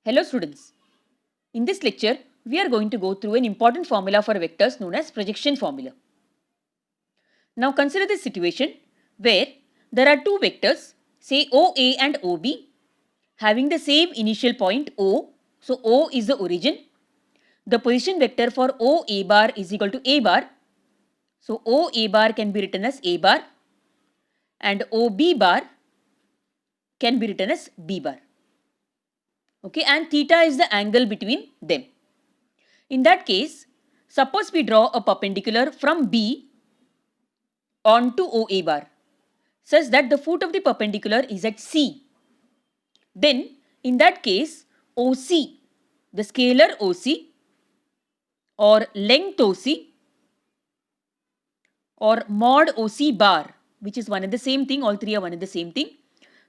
Hello students. In this lecture, we are going to go through an important formula for vectors known as projection formula. Now consider this situation where there are two vectors, say OA and OB, having the same initial point O. So O is the origin. The position vector for OA bar is equal to A bar. So OA bar can be written as A bar and OB bar can be written as B bar. Okay, and theta is the angle between them. In that case, suppose we draw a perpendicular from B onto OA bar such that the foot of the perpendicular is at C. Then in that case, OC, the scalar OC or length OC or mod OC bar, which is one and the same thing, all three are one and the same thing.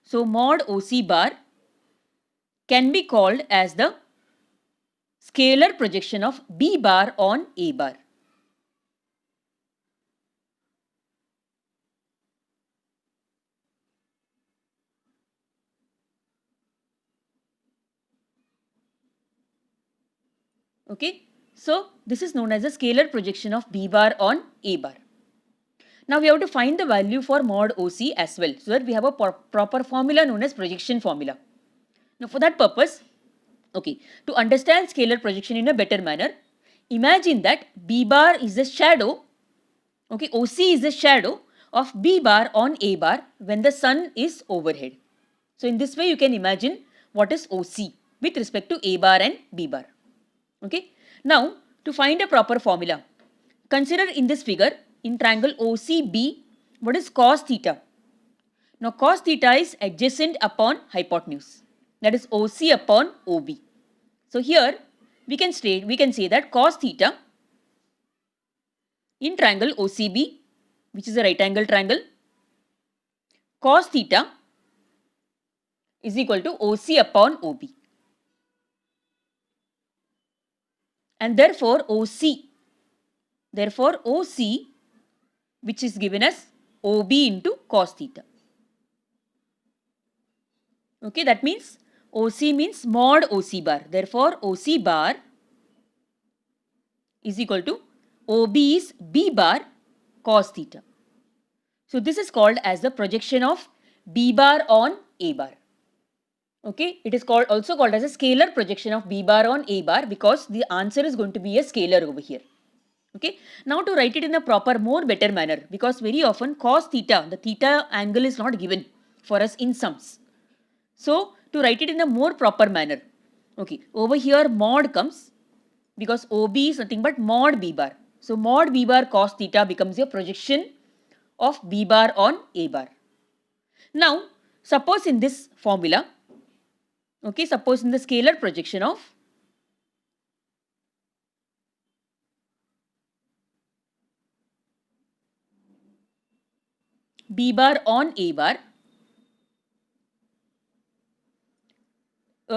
So mod OC bar can be called as the scalar projection of B bar on A bar. Okay, so this is known as the scalar projection of B bar on A bar. Now we have to find the value for mod OC as well, so that we have a proper formula known as projection formula. Now for that purpose, okay, to understand scalar projection in a better manner, imagine that B bar is the shadow, okay, OC is the shadow of B bar on A bar when the sun is overhead. So in this way you can imagine what is OC with respect to A bar and B bar. Okay. Now to find a proper formula, consider in this figure in triangle OCB what is cos theta. Now cos theta is adjacent upon hypotenuse, that is OC upon OB. So here we can say that cos theta in triangle OCB, which is a right angle triangle, cos theta is equal to OC upon OB. And therefore OC, which is given as OB into cos theta. Okay, that means OC means mod OC bar. Therefore OC bar is equal to OB is B bar cos theta. So this is called as the projection of B bar on A bar. Okay, it is also called as a scalar projection of B bar on A bar because the answer is going to be a scalar over here. Okay, now to write it in a proper, more better manner, because very often cos theta, the theta angle is not given for us in sums. So to write it in a more proper manner, okay, over here mod comes because OB is nothing but mod B bar. So mod B bar cos theta becomes your projection of B bar on A bar. Now suppose in this formula, okay, suppose in the scalar projection of B bar on A bar,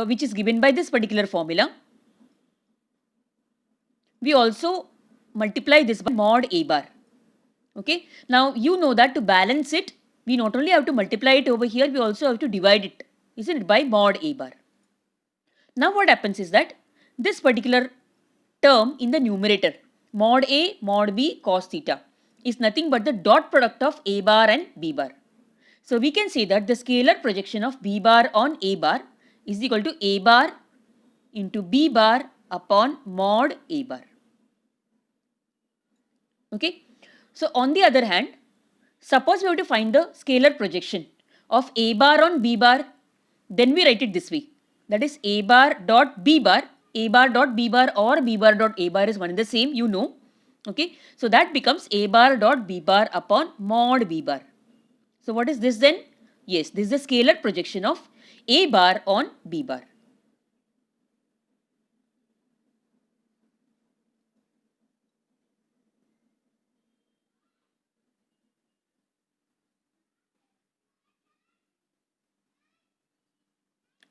which is given by this particular formula, we also multiply this by mod A bar. Okay, now you know that to balance it, we not only have to multiply it over here, we also have to divide it, isn't it, by mod A bar. Now what happens is that this particular term in the numerator, mod A, mod B, cos theta, is nothing but the dot product of A bar and B bar. So we can say that the scalar projection of B bar on A bar is equal to A bar into B bar upon mod A bar. Okay. So on the other hand, suppose we have to find the scalar projection of A bar on B bar, then we write it this way. That is A bar dot B bar, A bar dot B bar or B bar dot A bar is one and the same, you know. Okay. So that becomes A bar dot B bar upon mod B bar. So what is this then? Yes, this is the scalar projection of A bar on B bar.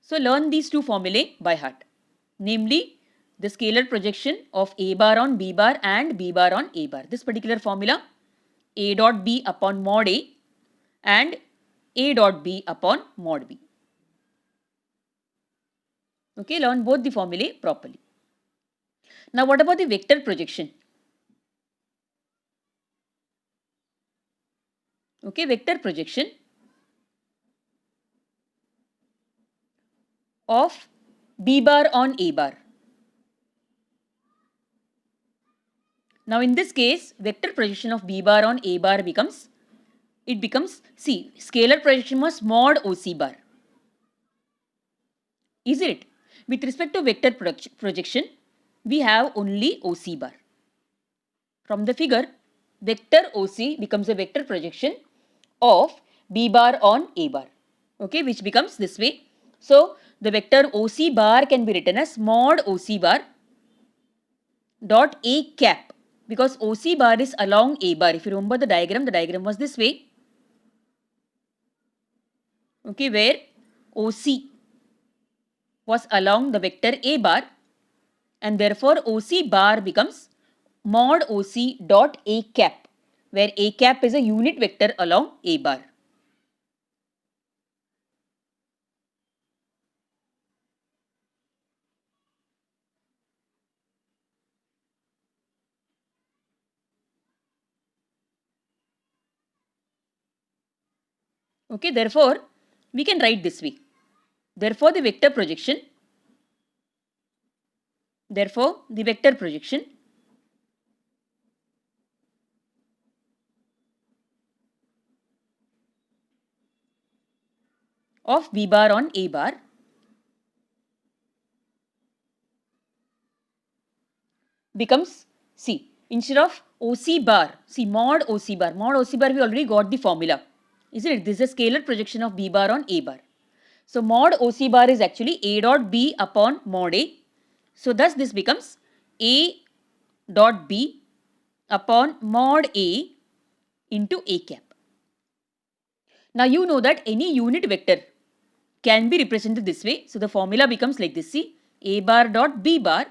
So learn these two formulae by heart, namely the scalar projection of A bar on B bar and B bar on A bar. This particular formula, A dot B upon mod A and A dot B upon mod B. Okay, learn both the formulae properly. Now what about the vector projection? Okay, vector projection of B bar on A bar. Now in this case, vector projection of B bar on A bar becomes, see, scalar projection was mod OC bar. Isn't it? With respect to vector projection, we have only OC bar. From the figure, vector OC becomes a vector projection of B bar on A bar. Okay, which becomes this way. So the vector OC bar can be written as mod OC bar dot A cap, because OC bar is along A bar. If you remember the diagram was this way. Okay, where OC was along the vector A bar, and therefore OC bar becomes mod OC dot A cap, where A cap is a unit vector along A bar. Okay, therefore we can write this way. Therefore the vector projection of B bar on A bar becomes, see, instead of OC bar, see, mod OC bar we already got the formula, isn't it? This is a scalar projection of B bar on A bar. So mod OC bar is actually A dot B upon mod A. So thus this becomes A dot B upon mod A into A cap. Now you know that any unit vector can be represented this way. So the formula becomes like this, see, A bar dot B bar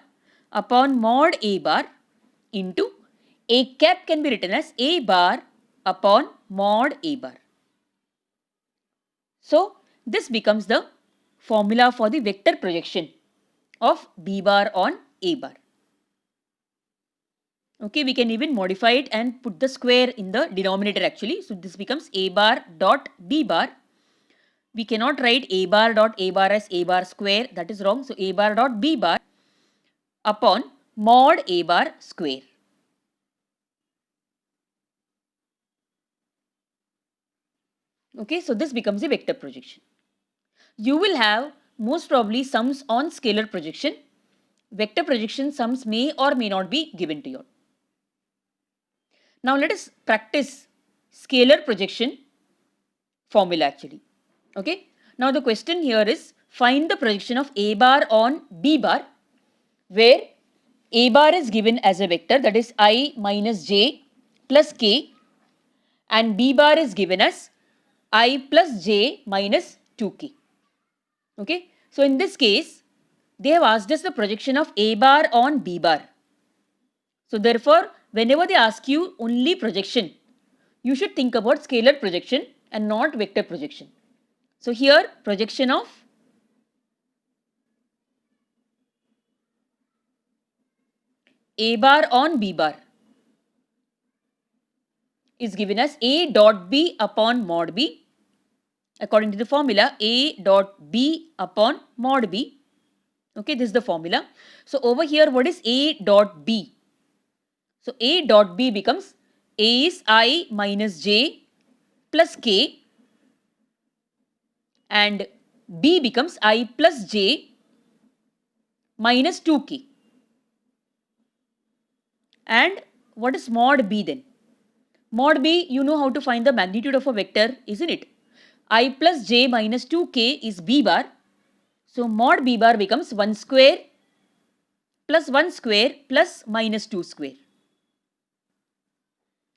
upon mod A bar into A cap can be written as A bar upon mod A bar. So this becomes the formula for the vector projection of B bar on A bar. Okay, we can even modify it and put the square in the denominator actually. So this becomes A bar dot B bar. We cannot write A bar dot A bar as A bar square, that is wrong. So A bar dot B bar upon mod A bar square. Okay, so this becomes a vector projection. You will have most probably sums on scalar projection. Vector projection sums may or may not be given to you. Now let us practice scalar projection formula actually. Okay. Now the question here is, find the projection of A bar on B bar, where A bar is given as a vector, that is I minus j plus k, and B bar is given as I plus j minus 2k. Okay. So in this case, they have asked us the projection of A bar on B bar. So therefore, whenever they ask you only projection, you should think about scalar projection and not vector projection. So here, projection of A bar on B bar is given as A dot B upon mod B. According to the formula, A dot B upon mod B. Okay, this is the formula. So over here, what is A dot B? So A dot B becomes A is I minus j plus k, and B becomes I plus j minus 2k. And what is mod B then? Mod B, you know how to find the magnitude of a vector, isn't it? I plus j minus 2k is B bar. So mod B bar becomes 1 square plus 1 square plus minus 2 square.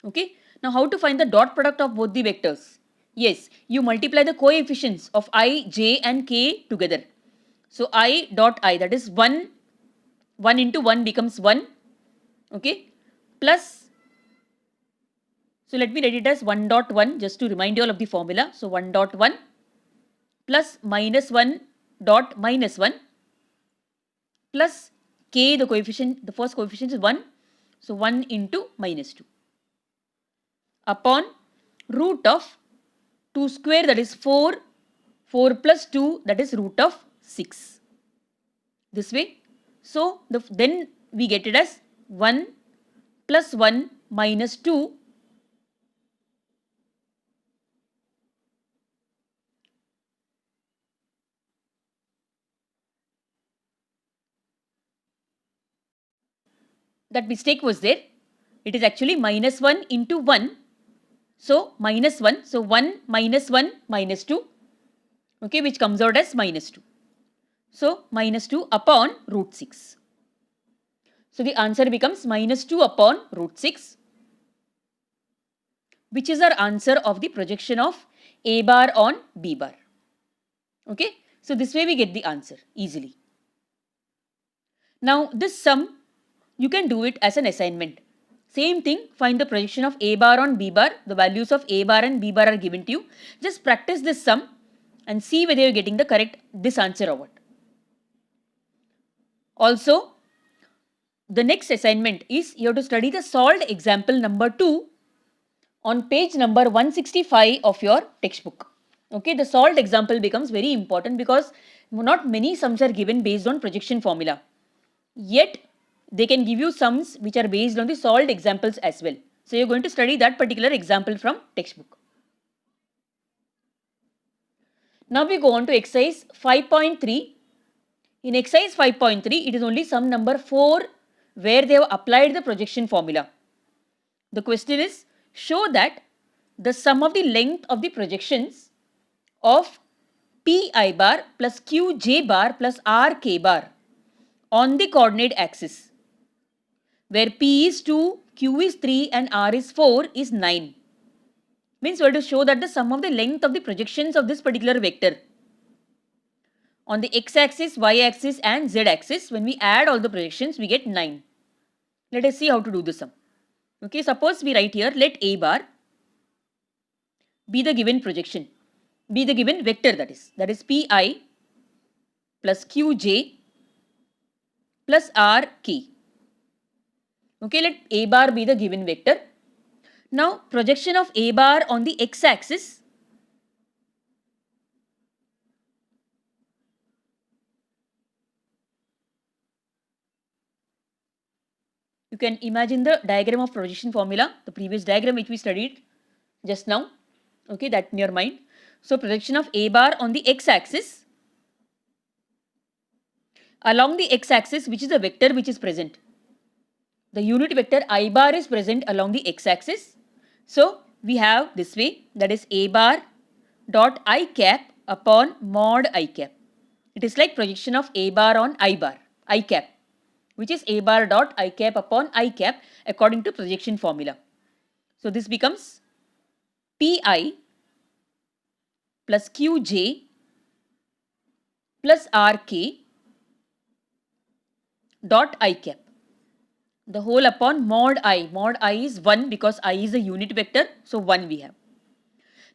Okay. Now how to find the dot product of both the vectors? Yes, you multiply the coefficients of I, j and k together. So I dot I, that is 1 into 1 becomes 1. Okay. Plus, so let me write it as 1 dot 1 just to remind you all of the formula. So 1 dot 1 plus minus 1 dot minus 1 plus k, the coefficient, the first coefficient is 1. So 1 into minus 2 upon root of 2 square, that is 4. 4 plus 2, that is root of 6. This way. So then we get it as 1 plus 1 minus 2 that mistake was there. It is actually minus 1 into 1. So minus 1. So 1 minus 1 minus 2. Okay, which comes out as minus 2. So minus 2 upon root 6. So the answer becomes minus 2 upon root 6, which is our answer of the projection of A bar on B bar. Okay, so this way we get the answer easily. Now this sum, you can do it as an assignment. Same thing, find the projection of A bar on B bar. The values of A bar and B bar are given to you. Just practice this sum and see whether you are getting the correct this answer or what. Also, the next assignment is you have to study the solved example number 2 on page number 165 of your textbook. Okay, the solved example becomes very important because not many sums are given based on projection formula. Yet, they can give you sums which are based on the solved examples as well. So, you are going to study that particular example from textbook. Now, we go on to exercise 5.3. In exercise 5.3, it is only sum number 4 where they have applied the projection formula. The question is, show that the sum of the length of the projections of Pi bar plus Qj bar plus Rk bar on the coordinate axis, where P is 2, Q is 3 and R is 4 is 9. Means we have to show that the sum of the length of the projections of this particular vector on the x-axis, y-axis and z-axis, when we add all the projections, we get 9. Let us see how to do the sum. Okay, suppose we write here, let A bar be the given projection, be the given vector, that is Pi plus Qj plus Rk. Okay, let A bar be the given vector. Now, projection of A bar on the x-axis, you can imagine the diagram of projection formula, the previous diagram which we studied just now. Okay, that in your mind. So, projection of A bar on the x-axis, along the x-axis, which is a vector which is present. The unit vector I bar is present along the x-axis. So, we have this way, that is A bar dot I cap upon mod I cap. It is like projection of A bar on I bar, I cap, which is A bar dot I cap upon I cap according to projection formula. So, this becomes Pi plus Qj plus Rk dot I cap. The whole upon mod I. Mod I is 1 because I is a unit vector. So, 1 we have.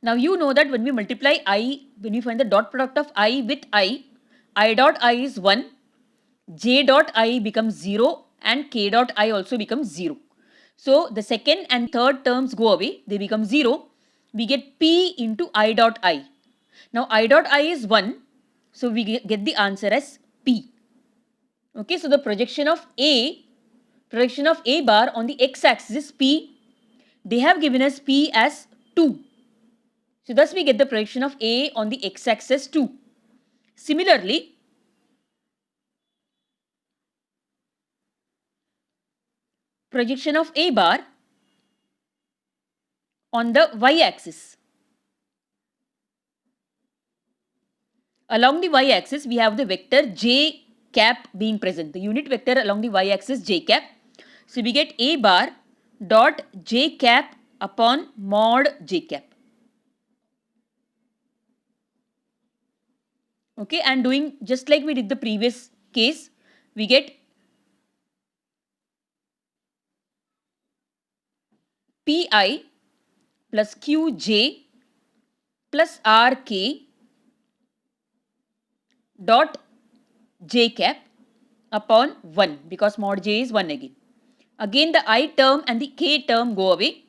Now, you know that when we multiply I, when we find the dot product of I with I dot I is 1, j dot I becomes 0 and k dot I also becomes 0. So, the second and third terms go away, they become 0. We get P into I dot I. Now, I dot I is 1. So, we get the answer as P. Okay, so the projection of A bar on the x-axis is P. They have given us P as 2. So, thus we get the projection of A on the x-axis 2. Similarly, projection of A bar on the y-axis. Along the y-axis, we have the vector j cap being present, the unit vector along the y-axis j cap. So, we get A bar dot j cap upon mod j cap. Okay, and doing just like we did the previous case, we get Pi plus Qj plus Rk dot j cap upon 1 because mod j is 1 again. Again the I term and the k term go away.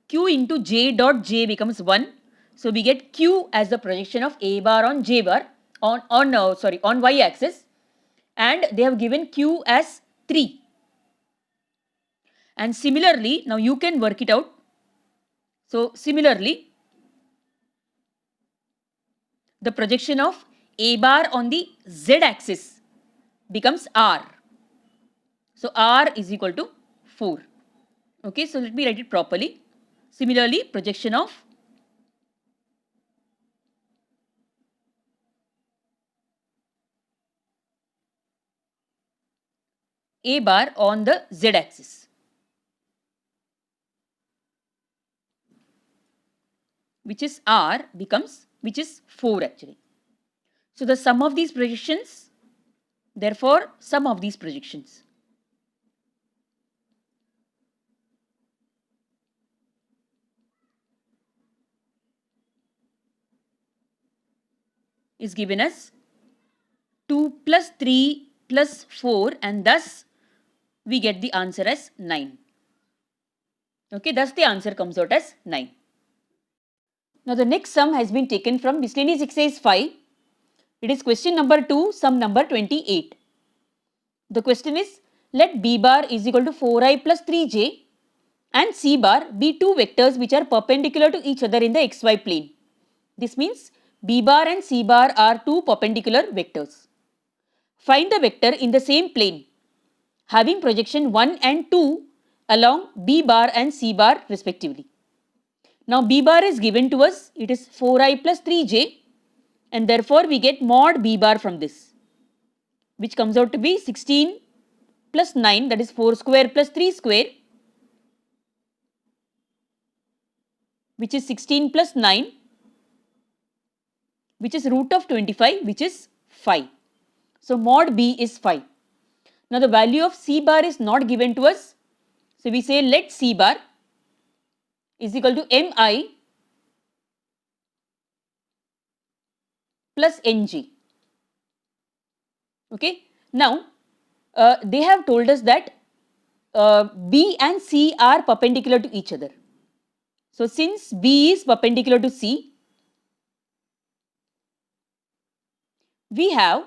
Q into j dot j becomes 1. So we get Q as the projection of A bar on J bar on y axis, and they have given Q as 3. And similarly, now you can work it out. So similarly, the projection of A bar on the Z axis becomes R. So R is equal to 4. Okay, so let me write it properly. Similarly, projection of A bar on the Z axis, which is R, becomes, which is 4 actually. So the sum of these projections, therefore sum of these projections is given as 2 plus 3 plus 4, and thus we get the answer as 9. Okay, thus the answer comes out as 9. Now the next sum has been taken from miscellaneous exercise 5. It is question number 2, sum number 28. The question is, let B bar is equal to 4i plus 3j and C bar be two vectors which are perpendicular to each other in the xy plane. This means B bar and C bar are two perpendicular vectors. Find the vector in the same plane having projection 1 and 2 along B bar and C bar respectively. Now B bar is given to us, it is 4i plus 3j, and therefore we get mod B bar from this, which comes out to be 16 plus 9, that is 4 square plus 3 square, which is 16 plus 9, which is root of 25, which is 5. So mod B is 5. Now the value of C bar is not given to us. So we say let C bar is equal to Mi plus Nj. Okay. Now they have told us that B and C are perpendicular to each other. So since B is perpendicular to C, we have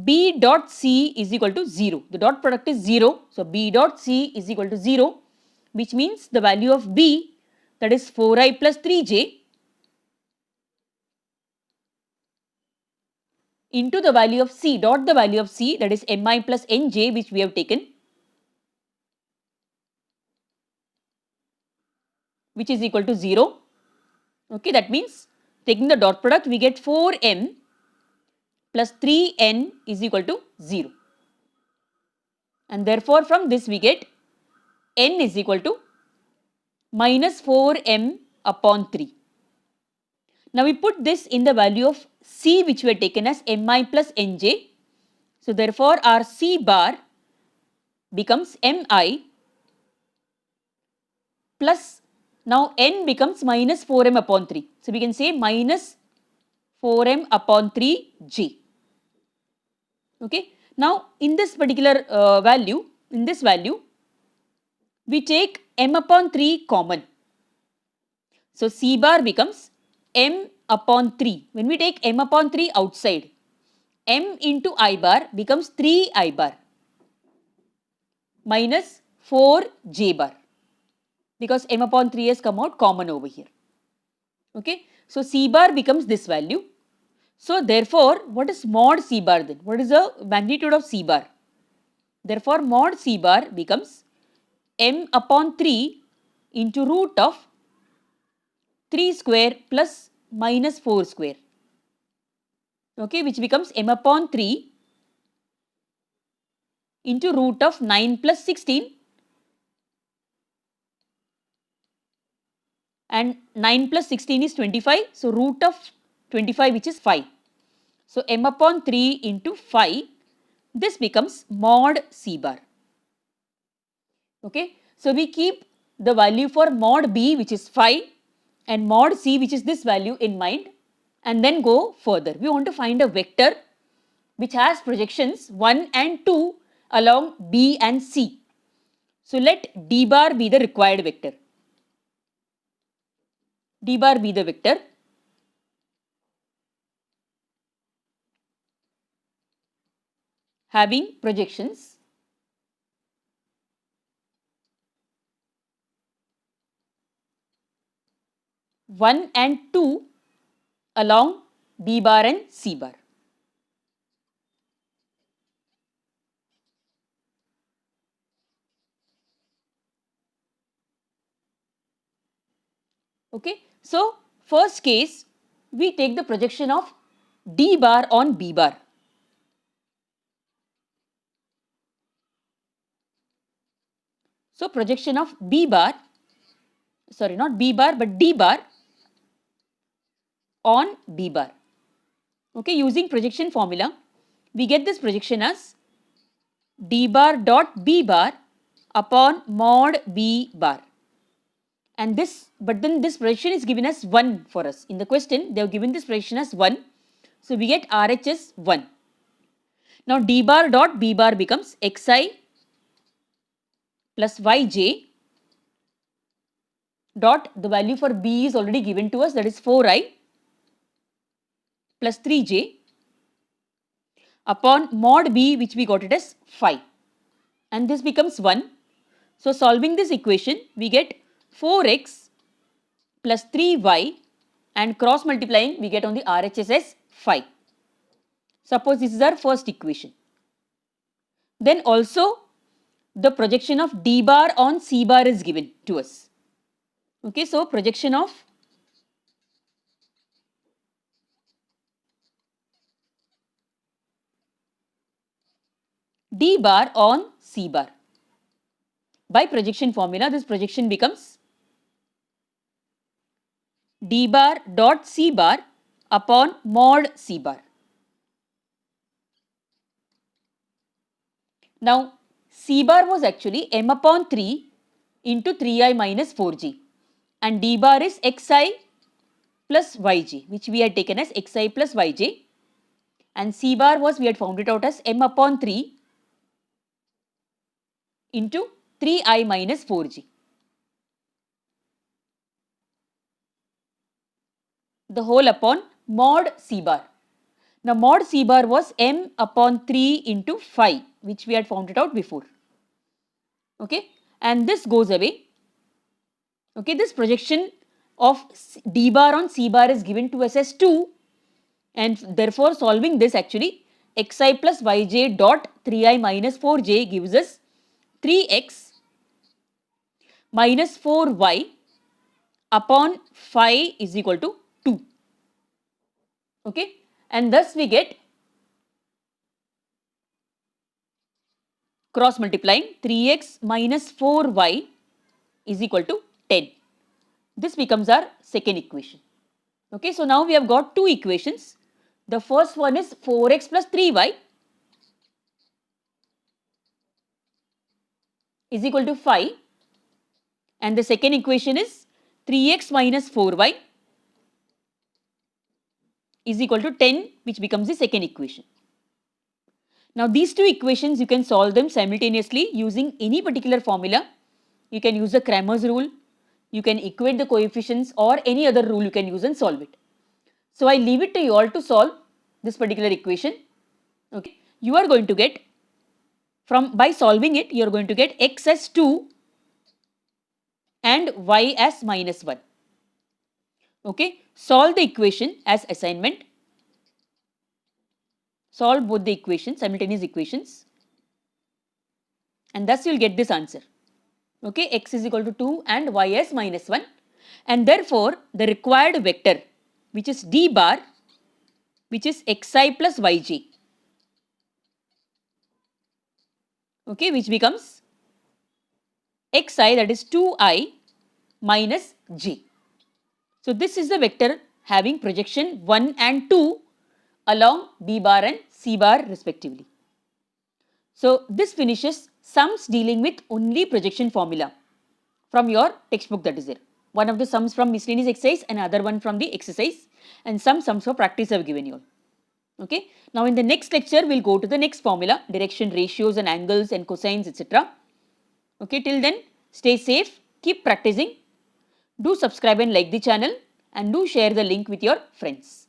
B dot C is equal to 0. The dot product is 0. So B dot C is equal to 0, which means the value of B, that is 4i plus 3j, into the value of C, dot the value of C, that is Mi plus Nj, which we have taken, which is equal to 0. Okay, that means taking the dot product, we get 4m plus 3n is equal to 0. And therefore from this we get n is equal to minus 4m upon 3. Now we put this in the value of C, which we have taken as Mi plus Nj. So therefore our C bar becomes Mi plus, now n becomes minus 4m upon 3. So we can say minus 4m upon 3j. Okay. Now in this particular value, we take m upon 3 common. So C bar becomes m upon 3. When we take m upon 3 outside, m into I bar becomes 3i bar minus 4j bar, because m upon 3 has come out common over here. Okay. So C bar becomes this value. So therefore, what is mod C bar then? What is the magnitude of C bar? Therefore, mod C bar becomes m upon 3 into root of 3 square plus minus 4 square. Okay, which becomes m upon 3 into root of 9 plus 16, and 9 plus 16 is 25. So root of 25, which is 5. So m upon 3 into 5, this becomes mod C bar. Okay. So we keep the value for mod B, which is 5, and mod C, which is this value, in mind, and then go further. We want to find a vector which has projections 1 and 2 along B and C. So let D bar be the required vector. D bar be the vector having projections 1 and 2 along B bar and C bar. Okay, so first case, we take the projection of D bar on B bar. So projection of B bar, sorry, not B bar but D bar on B bar. Okay, using projection formula, we get this projection as D bar dot B bar upon mod B bar. And this, but then this projection is given as 1 for us. In the question, they have given this projection as 1. So we get RHS 1. Now D bar dot B bar becomes Xi plus Yj dot, the value for B is already given to us, that is 4i plus 3j upon mod B, which we got it as 5. And this becomes 1. So solving this equation, we get 4x plus 3y and cross multiplying, we get on the RHS as 5. Suppose this is our first equation. Then also the projection of D bar on C bar is given to us. Okay, so projection of D bar on C bar. By projection formula, this projection becomes D bar dot C bar upon mod C bar. Now, C bar was actually m upon 3 into 3i minus 4j, and D bar is xi plus yj, which we had taken as xi plus yj, and C bar was, we had found it out as m upon 3 into 3i minus 4j. The whole upon mod C bar. Now mod C bar was m upon 3 into 5, which we had found it out before. Okay, and this goes away. Okay, this projection of D bar on C bar is given to us as 2, and therefore solving this, actually xi plus yj dot 3i minus 4j gives us 3x minus 4y upon 5 is equal to 2. Okay, and thus we get, cross multiplying, 3x minus 4y is equal to 10. This becomes our second equation. Okay, so now we have got two equations. The first one is 4x plus 3y is equal to 5, and the second equation is 3x minus 4y is equal to 10, which becomes the second equation. Now these two equations, you can solve them simultaneously using any particular formula. You can use the Cramer's rule, you can equate the coefficients, or any other rule you can use and solve it. So I leave it to you all to solve this particular equation. Okay, you are going to get, by solving it, you are going to get x as 2 and y as minus 1. Okay, solve the equation as assignment. Solve both the equations, simultaneous equations, and thus you will get this answer. Okay, x is equal to 2 and y as minus 1, and therefore the required vector, which is D bar, which is xi plus yj, okay, which becomes xi, that is 2i minus j. So this is the vector having projection 1 and 2 along B bar and C bar respectively. So this finishes sums dealing with only projection formula from your textbook, that is there. One of the sums from miscellaneous exercise and other one from the exercise, and some sums for practice I have given you all. Okay. Now in the next lecture, we'll go to the next formula, direction, ratios and angles and cosines, etc. Okay, till then, stay safe, keep practicing. Do subscribe and like the channel and do share the link with your friends.